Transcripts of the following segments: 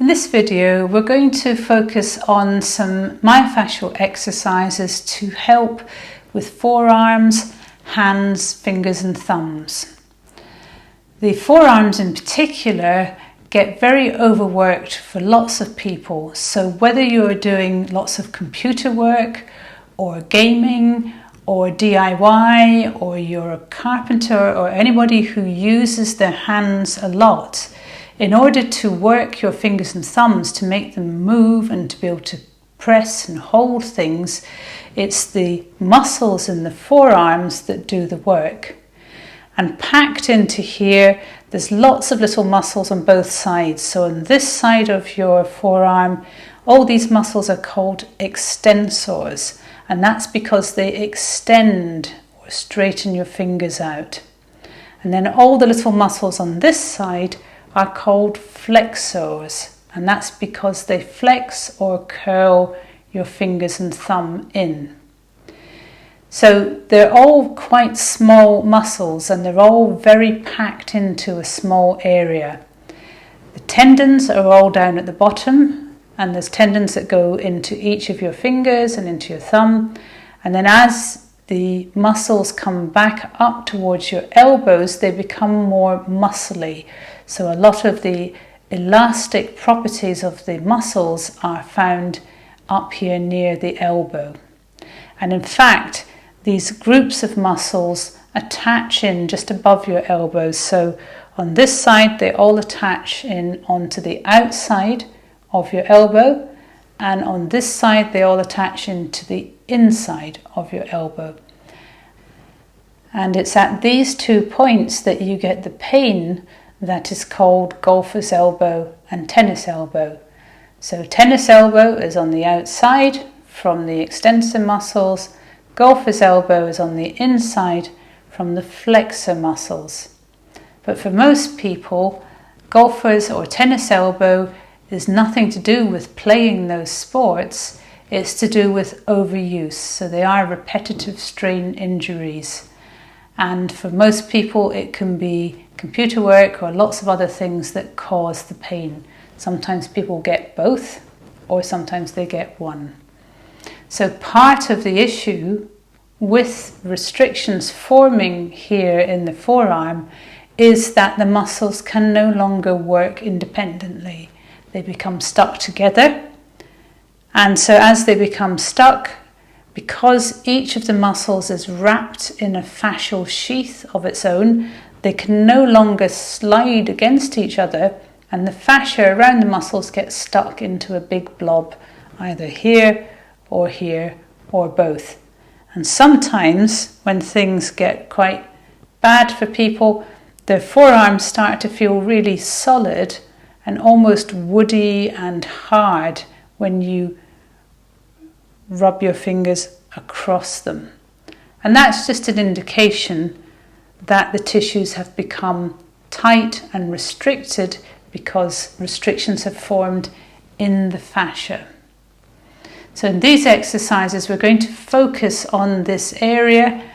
In this video, we're going to focus on some myofascial exercises to help with forearms, hands, fingers and thumbs. The forearms in particular get very overworked for lots of people. So whether you're doing lots of computer work or gaming or DIY, or you're a carpenter or anybody who uses their hands a lot, in order to work your fingers and thumbs to make them move and to be able to press and hold things, it's the muscles in the forearms that do the work. And packed into here, there's lots of little muscles on both sides. So on this side of your forearm, all these muscles are called extensors. And that's because they extend or straighten your fingers out. And then all the little muscles on this side are called flexors, and that's because they flex or curl your fingers and thumb in. So they're all quite small muscles and they're all very packed into a small area. The tendons are all down at the bottom, and there's tendons that go into each of your fingers and into your thumb, and then as the muscles come back up towards your elbows, they become more muscly. So a lot of the elastic properties of the muscles are found up here near the elbow. And in fact, these groups of muscles attach in just above your elbows. So on this side, they all attach in onto the outside of your elbow. And on this side, they all attach into the inside of your elbow. And it's at these 2 points that you get the pain that is called golfer's elbow and tennis elbow. So tennis elbow is on the outside from the extensor muscles, golfer's elbow is on the inside from the flexor muscles. But for most people, golfer's or tennis elbow is nothing to do with playing those sports, it's to do with overuse. So they are repetitive strain injuries. And for most people, it can be computer work or lots of other things that cause the pain. Sometimes people get both, or sometimes they get one. So part of the issue with restrictions forming here in the forearm is that the muscles can no longer work independently. They become stuck together. And so as they become stuck, because each of the muscles is wrapped in a fascial sheath of its own, they can no longer slide against each other, and the fascia around the muscles gets stuck into a big blob, either here or both. And sometimes when things get quite bad for people, their forearms start to feel really solid and almost woody and hard when you rub your fingers across them. And that's just an indication that the tissues have become tight and restricted because restrictions have formed in the fascia. So in these exercises, we're going to focus on this area,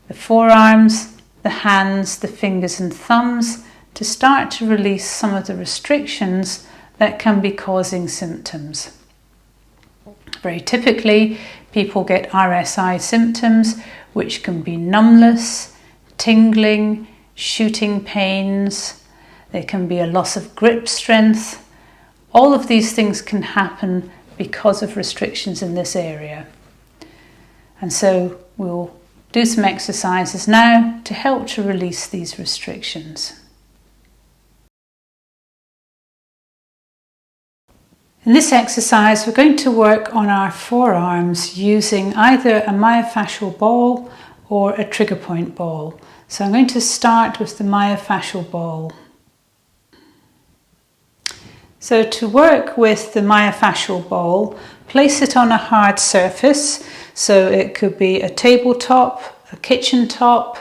the forearms, the hands, the fingers and thumbs, to start to release some of the restrictions that can be causing symptoms. Very typically, people get RSI symptoms, which can be numbness, tingling, shooting pains. There can be a loss of grip strength. All of these things can happen because of restrictions in this area. And so we'll do some exercises now to help to release these restrictions. In this exercise, we're going to work on our forearms using either a myofascial ball or a trigger point ball. So I'm going to start with the myofascial ball. So to work with the myofascial ball, place it on a hard surface. So it could be a tabletop, a kitchen top,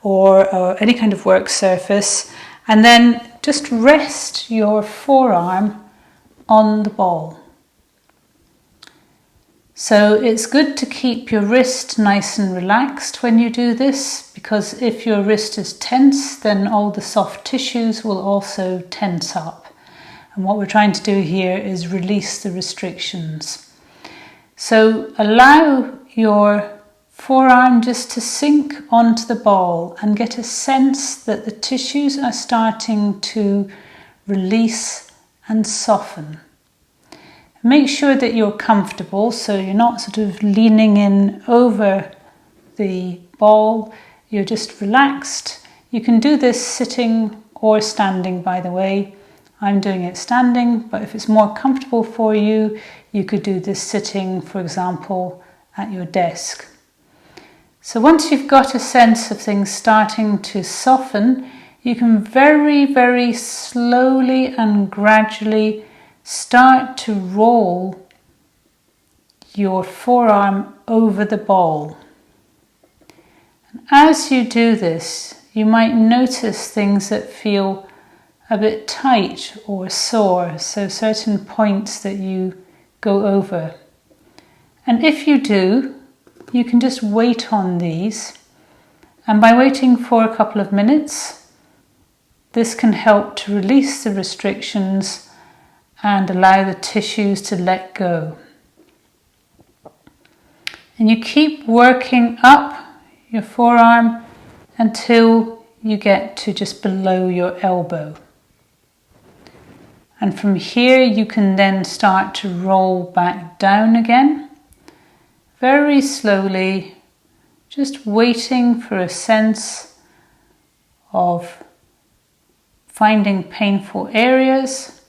or any kind of work surface. And then just rest your forearm on the ball. So it's good to keep your wrist nice and relaxed when you do this, because if your wrist is tense, then all the soft tissues will also tense up. And what we're trying to do here is release the restrictions. So allow your forearm just to sink onto the ball and get a sense that the tissues are starting to release and soften. Make sure that you're comfortable, so you're not sort of leaning in over the ball, you're just relaxed. You can do this sitting or standing, by the way. I'm doing it standing, but if it's more comfortable for you, you could do this sitting, for example, at your desk. So once you've got a sense of things starting to soften, you can very, very slowly and gradually start to roll your forearm over the ball. And as you do this, you might notice things that feel a bit tight or sore, so certain points that you go over. And if you do, you can just wait on these, and by waiting for a couple of minutes, this can help to release the restrictions and allow the tissues to let go. And you keep working up your forearm until you get to just below your elbow. And from here you can then start to roll back down again, very slowly, just waiting for a sense of finding painful areas,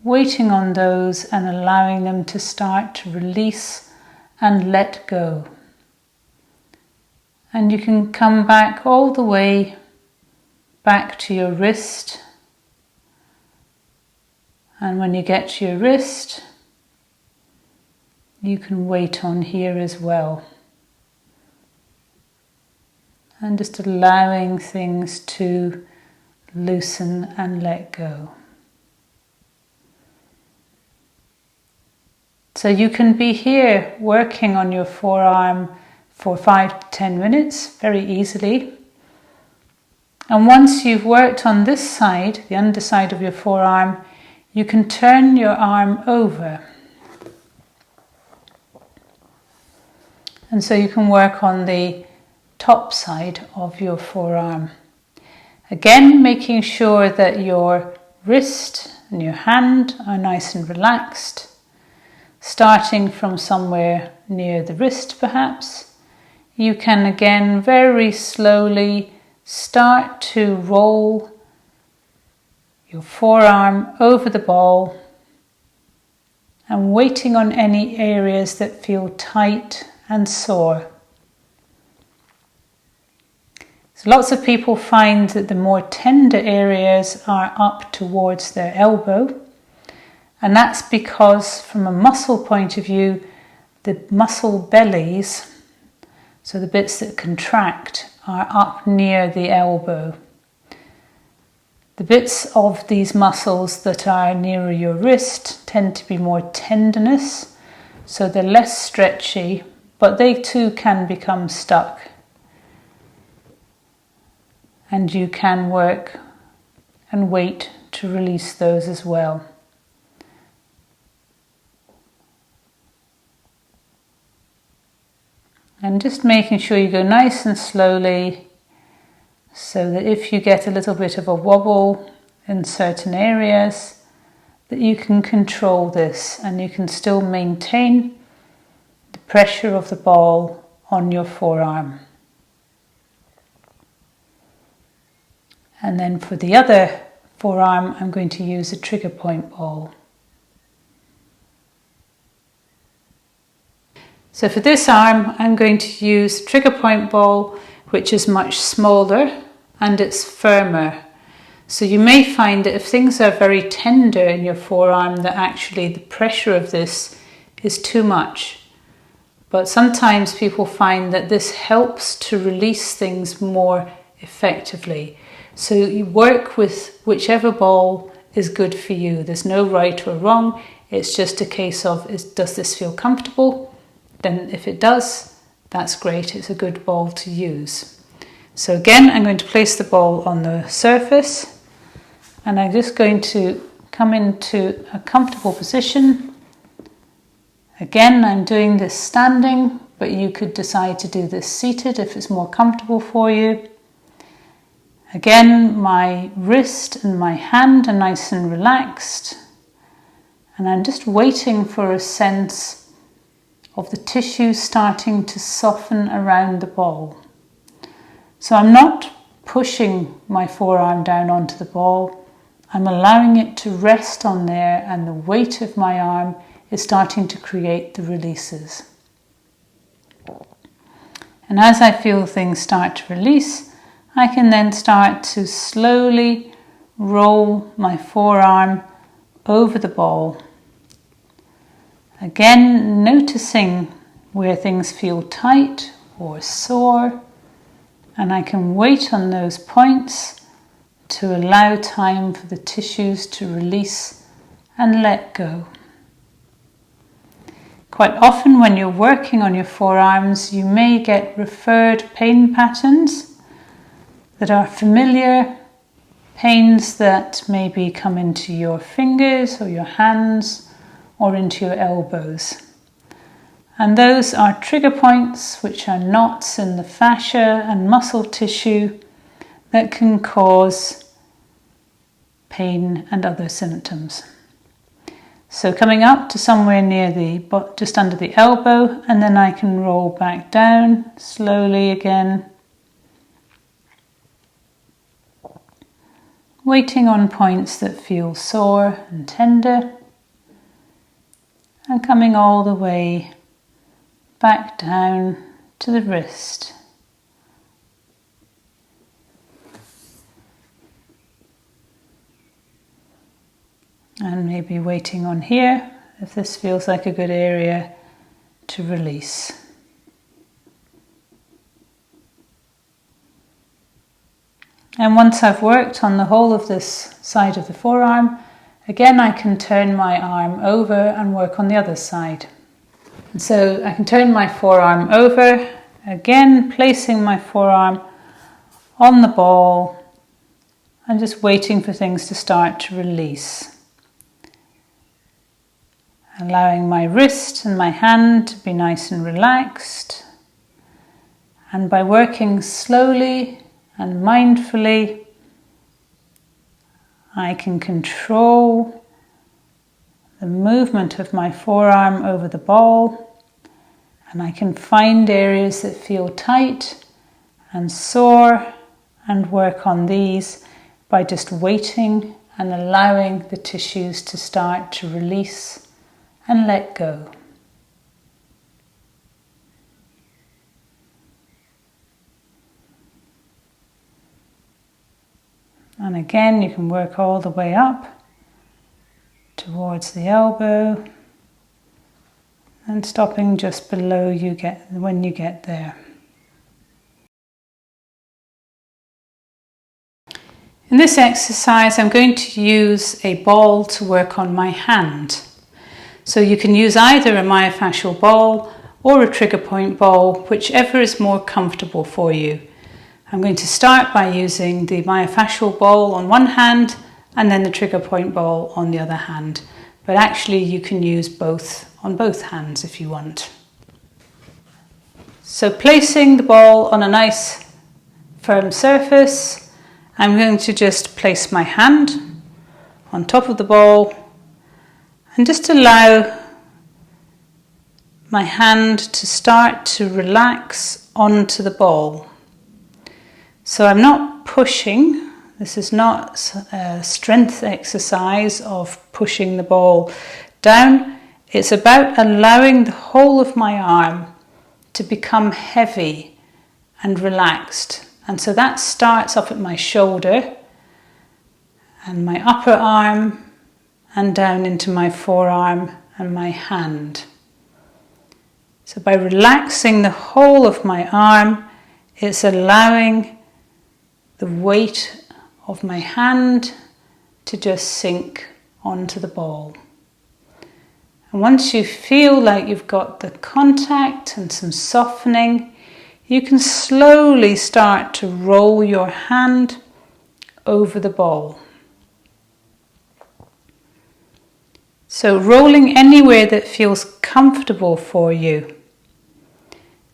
waiting on those and allowing them to start to release and let go. And you can come back all the way back to your wrist. And when you get to your wrist, you can wait on here as well. And just allowing things to loosen and let go. So you can be here working on your forearm for 5 to 10 minutes very easily. And once you've worked on this side, the underside of your forearm, you can turn your arm over. And so you can work on the top side of your forearm. Again, making sure that your wrist and your hand are nice and relaxed. Starting from somewhere near the wrist perhaps, you can again very slowly start to roll your forearm over the ball and waiting on any areas that feel tight and sore. So lots of people find that the more tender areas are up towards their elbow, and that's because from a muscle point of view, the muscle bellies, so the bits that contract, are up near the elbow. The bits of these muscles that are nearer your wrist tend to be more tendinous, so they're less stretchy, but they too can become stuck. And you can work and wait to release those as well. And just making sure you go nice and slowly, so that if you get a little bit of a wobble in certain areas, that you can control this and you can still maintain the pressure of the ball on your forearm. And then for the other forearm, I'm going to use a trigger point ball. So for this arm, I'm going to use a trigger point ball, which is much smaller and it's firmer. So you may find that if things are very tender in your forearm, that actually the pressure of this is too much. But sometimes people find that this helps to release things more effectively. So you work with whichever ball is good for you. There's no right or wrong. It's just a case of, does this feel comfortable? Then if it does, that's great. It's a good ball to use. So again, I'm going to place the ball on the surface and I'm just going to come into a comfortable position. Again, I'm doing this standing, but you could decide to do this seated if it's more comfortable for you. Again, my wrist and my hand are nice and relaxed, and I'm just waiting for a sense of the tissue starting to soften around the ball. So I'm not pushing my forearm down onto the ball, I'm allowing it to rest on there, and the weight of my arm is starting to create the releases. And as I feel things start to release, I can then start to slowly roll my forearm over the ball. Again, noticing where things feel tight or sore, and I can wait on those points to allow time for the tissues to release and let go. Quite often when you're working on your forearms, you may get referred pain patterns that are familiar, pains that maybe come into your fingers or your hands or into your elbows. And those are trigger points, which are knots in the fascia and muscle tissue that can cause pain and other symptoms. So coming up to somewhere near just under the elbow, and then I can roll back down slowly again, waiting on points that feel sore and tender, and coming all the way back down to the wrist. And maybe waiting on here, if this feels like a good area to release. And once I've worked on the whole of this side of the forearm, again I can turn my arm over and work on the other side. And so I can turn my forearm over, again placing my forearm on the ball and just waiting for things to start to release. Allowing my wrist and my hand to be nice and relaxed. And by working slowly and mindfully, I can control the movement of my forearm over the ball, and I can find areas that feel tight and sore and work on these by just waiting and allowing the tissues to start to release and let go. And again, you can work all the way up towards the elbow and stopping just below when you get there. In this exercise, I'm going to use a ball to work on my hand. So you can use either a myofascial ball or a trigger point ball, whichever is more comfortable for you. I'm going to start by using the myofascial ball on one hand and then the trigger point ball on the other hand. But actually you can use both on both hands if you want. So placing the ball on a nice firm surface, I'm going to just place my hand on top of the ball and just allow my hand to start to relax onto the ball. So I'm not pushing, this is not a strength exercise of pushing the ball down. It's about allowing the whole of my arm to become heavy and relaxed. And so that starts off at my shoulder and my upper arm and down into my forearm and my hand. So by relaxing the whole of my arm, it's allowing the weight of my hand to just sink onto the ball. And once you feel like you've got the contact and some softening, you can slowly start to roll your hand over the ball. So rolling anywhere that feels comfortable for you.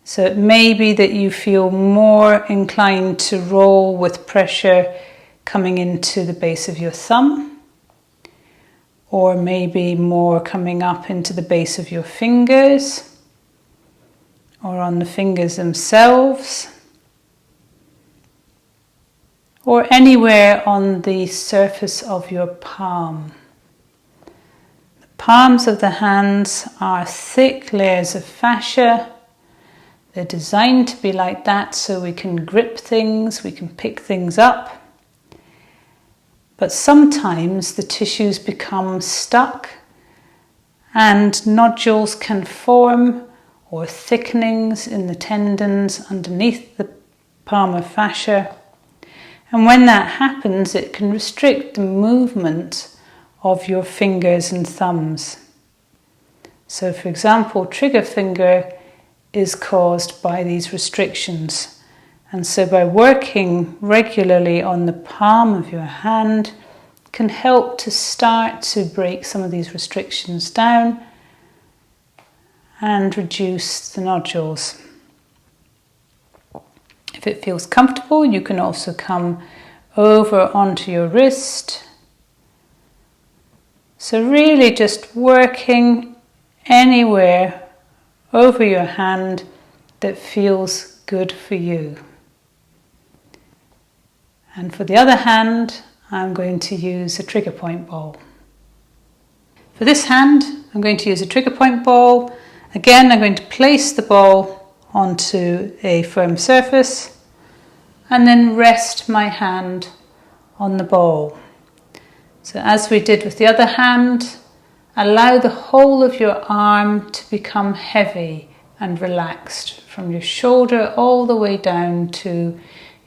So it may be that you feel more inclined to roll with pressure coming into the base of your thumb, or maybe more coming up into the base of your fingers, or on the fingers themselves, or anywhere on the surface of your palm. The palms of the hands are thick layers of fascia. They're designed to be like that so we can grip things, we can pick things up. But sometimes the tissues become stuck and nodules can form, or thickenings in the tendons underneath the palmar fascia. And when that happens, it can restrict the movement of your fingers and thumbs. So for example, trigger finger is caused by these restrictions. And so by working regularly on the palm of your hand can help to start to break some of these restrictions down and reduce the nodules. If it feels comfortable, you can also come over onto your wrist. So really just working anywhere over your hand that feels good for you. And for the other hand, I'm going to use a trigger point ball. For this hand, I'm going to use a trigger point ball. Again, I'm going to place the ball onto a firm surface and then rest my hand on the ball. So as we did with the other hand, allow the whole of your arm to become heavy and relaxed from your shoulder all the way down to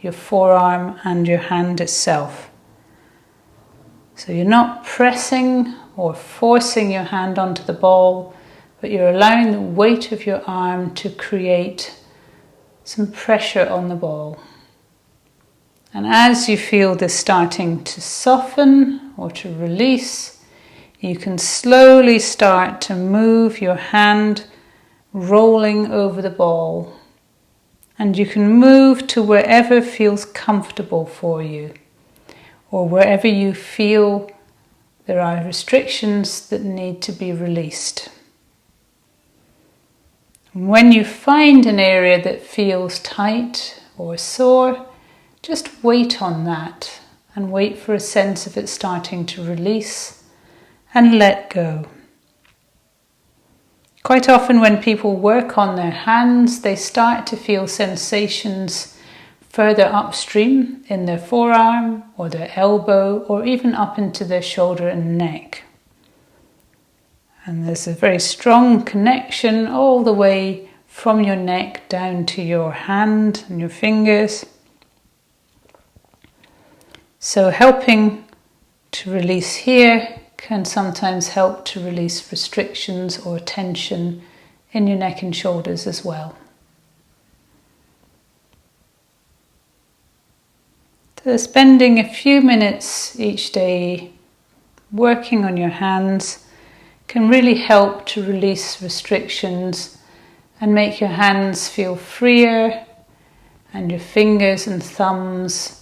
your forearm and your hand itself. So you're not pressing or forcing your hand onto the ball, but you're allowing the weight of your arm to create some pressure on the ball. And as you feel this starting to soften or to release, you can slowly start to move your hand rolling over the ball. And you can move to wherever feels comfortable for you, or wherever you feel there are restrictions that need to be released. When you find an area that feels tight or sore, just wait on that and wait for a sense of it starting to release and let go. Quite often when people work on their hands, they start to feel sensations further upstream in their forearm or their elbow or even up into their shoulder and neck. And there's a very strong connection all the way from your neck down to your hand and your fingers. So helping to release here can sometimes help to release restrictions or tension in your neck and shoulders as well. So spending a few minutes each day working on your hands can really help to release restrictions and make your hands feel freer and your fingers and thumbs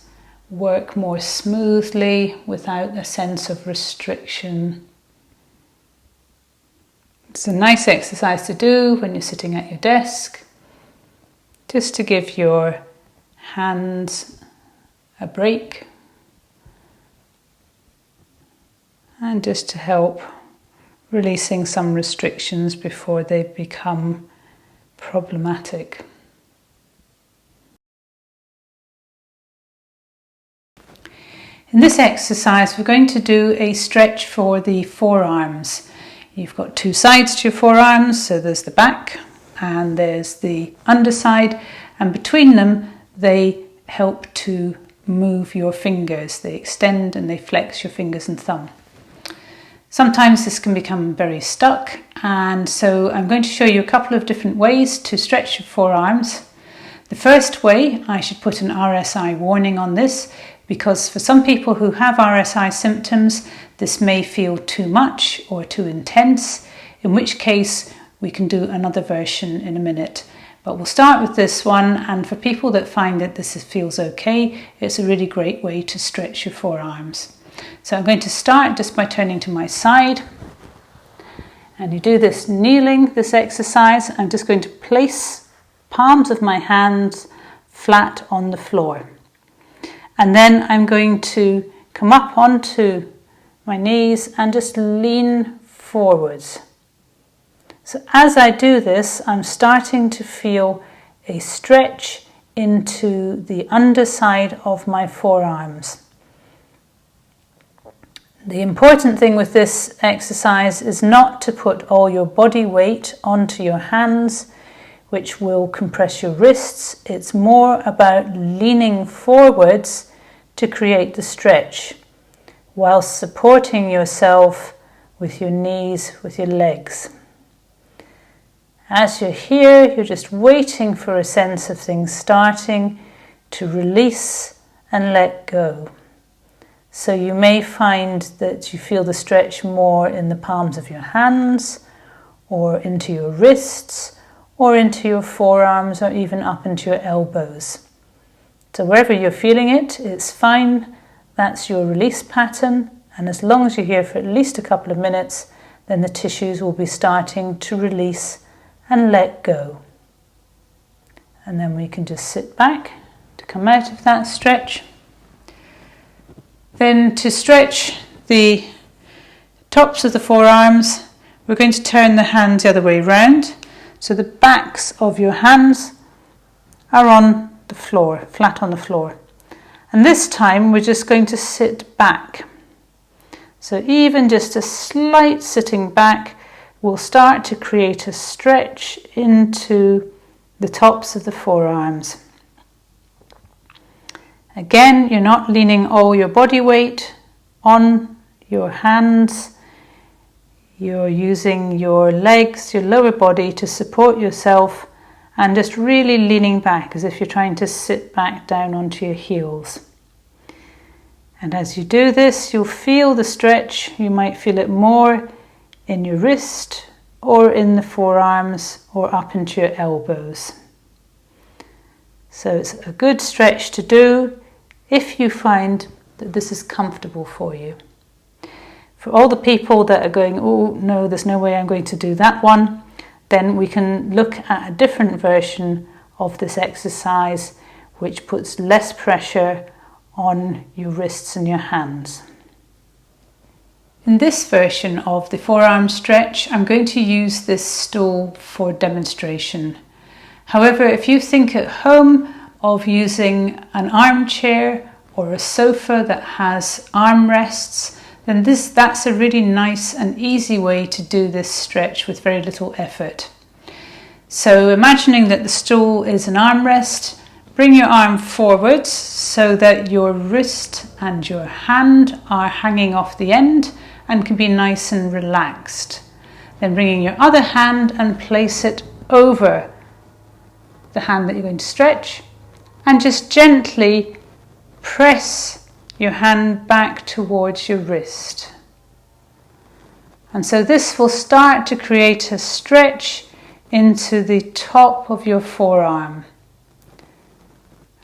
work more smoothly without a sense of restriction. It's a nice exercise to do when you're sitting at your desk, just to give your hands a break and just to help releasing some restrictions before they become problematic. In this exercise, we're going to do a stretch for the forearms. You've got two sides to your forearms, so there's the back and there's the underside, and between them they help to move your fingers. They extend and they flex your fingers and thumb. Sometimes this can become very stuck, and so I'm going to show you a couple of different ways to stretch your forearms. The first way, I should put an RSI warning on this, because for some people who have RSI symptoms, this may feel too much or too intense, in which case we can do another version in a minute. But we'll start with this one, and for people that find that this feels okay, it's a really great way to stretch your forearms. So I'm going to start just by turning to my side. And you do this kneeling, this exercise. I'm just going to place palms of my hands flat on the floor. And then I'm going to come up onto my knees and just lean forwards. So as I do this, I'm starting to feel a stretch into the underside of my forearms. The important thing with this exercise is not to put all your body weight onto your hands, which will compress your wrists. It's more about leaning forwards to create the stretch, whilst supporting yourself with your knees, with your legs. As you're here, you're just waiting for a sense of things starting to release and let go. So you may find that you feel the stretch more in the palms of your hands, or into your wrists, or into your forearms, or even up into your elbows. So wherever you're feeling it, it's fine. That's your release pattern. And as long as you're here for at least a couple of minutes, then the tissues will be starting to release and let go. And then we can just sit back to come out of that stretch. Then to stretch the tops of the forearms, we're going to turn the hands the other way round. So the backs of your hands are on the floor, flat on the floor. And this time we're just going to sit back. So even just a slight sitting back will start to create a stretch into the tops of the forearms. Again, you're not leaning all your body weight on your hands. You're using your legs, your lower body to support yourself, and just really leaning back as if you're trying to sit back down onto your heels. And as you do this, you'll feel the stretch. You might feel it more in your wrist or in the forearms or up into your elbows. So it's a good stretch to do if you find that this is comfortable for you. For all the people that are going, oh no, there's no way I'm going to do that one, then we can look at a different version of this exercise which puts less pressure on your wrists and your hands. In this version of the forearm stretch, I'm going to use this stool for demonstration. However, if you think at home of using an armchair or a sofa that has armrests, then that's a really nice and easy way to do this stretch with very little effort. So imagining that the stool is an armrest, bring your arm forwards so that your wrist and your hand are hanging off the end and can be nice and relaxed. Then bringing your other hand and place it over the hand that you're going to stretch, and just gently press your hand back towards your wrist. And so this will start to create a stretch into the top of your forearm.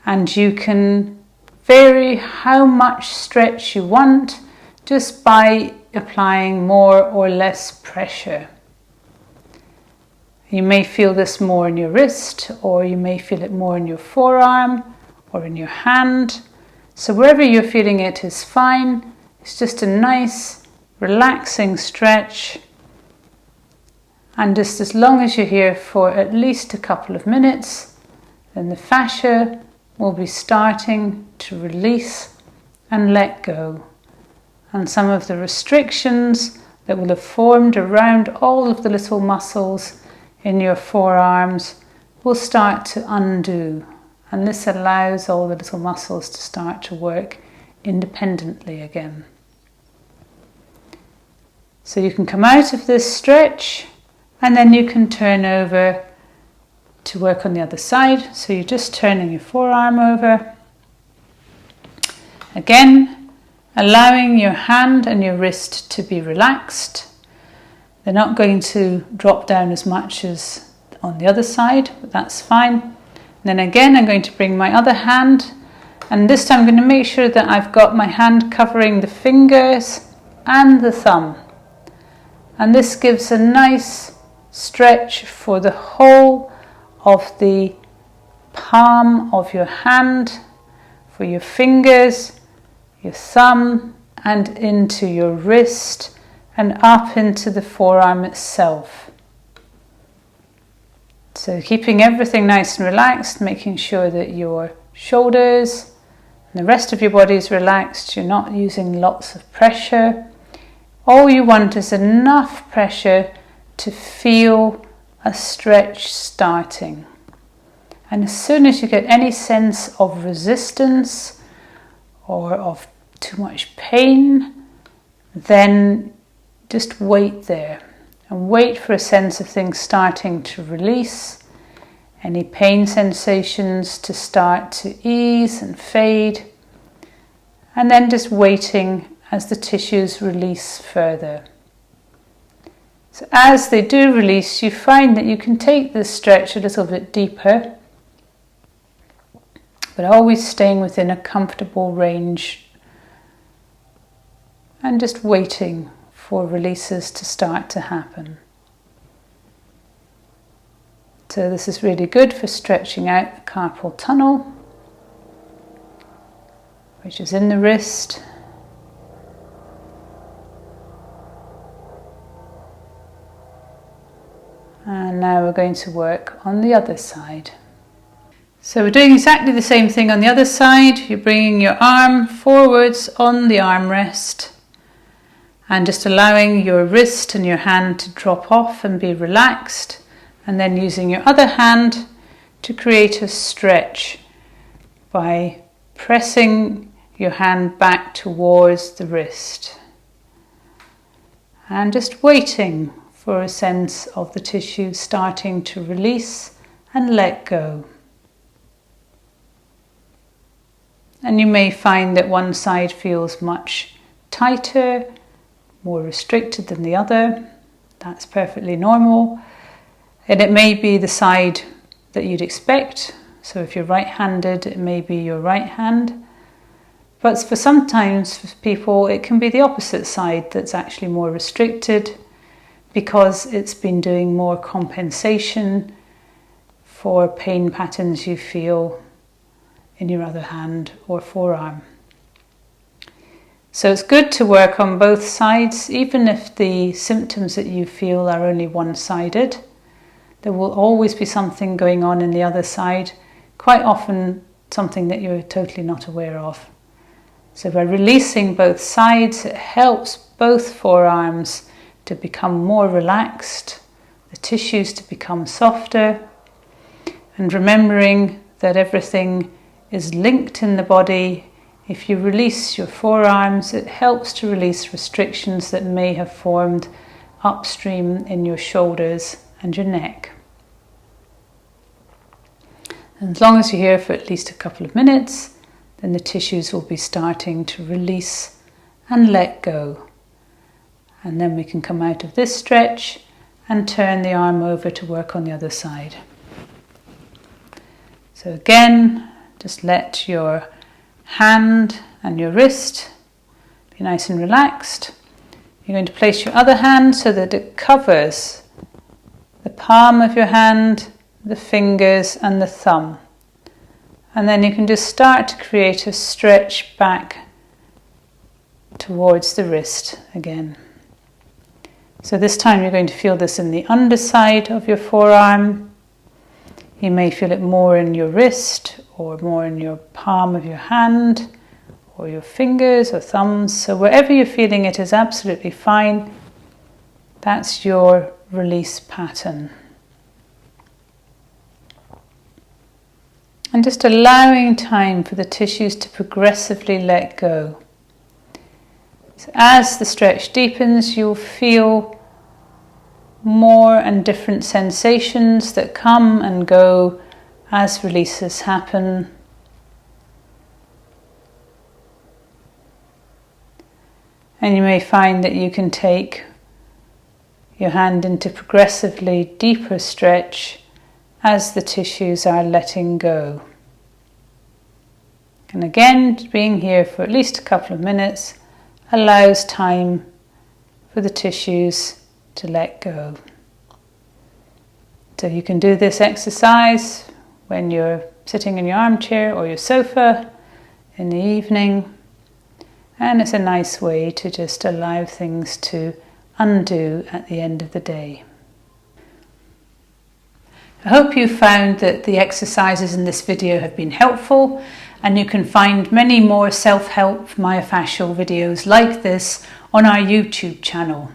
And you can vary how much stretch you want just by applying more or less pressure. You may feel this more in your wrist, or you may feel it more in your forearm or in your hand. So wherever you're feeling it is fine. It's just a nice, relaxing stretch. And just as long as you're here for at least a couple of minutes, then the fascia will be starting to release and let go. And some of the restrictions that will have formed around all of the little muscles in your forearms will start to undo. And this allows all the little muscles to start to work independently again. So you can come out of this stretch and then you can turn over to work on the other side. So you're just turning your forearm over. Again, allowing your hand and your wrist to be relaxed. They're not going to drop down as much as on the other side, but that's fine. And then again, I'm going to bring my other hand, and this time I'm going to make sure that I've got my hand covering the fingers and the thumb. And this gives a nice stretch for the whole of the palm of your hand, for your fingers, your thumb, and into your wrist and up into the forearm itself. So keeping everything nice and relaxed, making sure that your shoulders and the rest of your body is relaxed. You're not using lots of pressure. All you want is enough pressure to feel a stretch starting. And as soon as you get any sense of resistance or of too much pain, then just wait there and wait for a sense of things starting to release, any pain sensations to start to ease and fade, and then just waiting as the tissues release further. So as they do release, you find that you can take this stretch a little bit deeper, but always staying within a comfortable range and just waiting for releases to start to happen. So this is really good for stretching out the carpal tunnel, which is in the wrist. And now we're going to work on the other side. So we're doing exactly the same thing on the other side. You're bringing your arm forwards on the armrest and just allowing your wrist and your hand to drop off and be relaxed, and then using your other hand to create a stretch by pressing your hand back towards the wrist and just waiting for a sense of the tissue starting to release and let go. And you may find that one side feels much tighter, more restricted than the other. That's perfectly normal. And it may be the side that you'd expect. So if you're right-handed, it may be your right hand. But for sometimes for people, it can be the opposite side that's actually more restricted because it's been doing more compensation for pain patterns you feel in your other hand or forearm. So it's good to work on both sides, even if the symptoms that you feel are only one-sided. There will always be something going on in the other side, quite often something that you're totally not aware of. So by releasing both sides, it helps both forearms to become more relaxed, the tissues to become softer, and remembering that everything is linked in the body. If you release your forearms, it helps to release restrictions that may have formed upstream in your shoulders and your neck. And as long as you're here for at least a couple of minutes, then the tissues will be starting to release and let go. And then we can come out of this stretch and turn the arm over to work on the other side. So again, just let your hand and your wrist be nice and relaxed. You're going to place your other hand so that it covers the palm of your hand, the fingers and the thumb. And then you can just start to create a stretch back towards the wrist again. So this time you're going to feel this in the underside of your forearm. You may feel it more in your wrist or more in your palm of your hand or your fingers or thumbs. So wherever you're feeling it is absolutely fine. That's your release pattern. And just allowing time for the tissues to progressively let go. So as the stretch deepens, you'll feel more and different sensations that come and go as releases happen. And you may find that you can take your hand into progressively deeper stretch as the tissues are letting go. And again, being here for at least a couple of minutes allows time for the tissues to let go. So you can do this exercise when you're sitting in your armchair or your sofa in the evening, and it's a nice way to just allow things to undo at the end of the day. I hope you found that the exercises in this video have been helpful, and you can find many more self-help myofascial videos like this on our YouTube channel.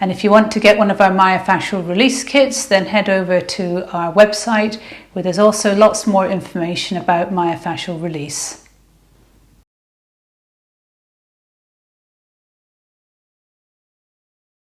And if you want to get one of our myofascial release kits, then head over to our website where there's also lots more information about myofascial release.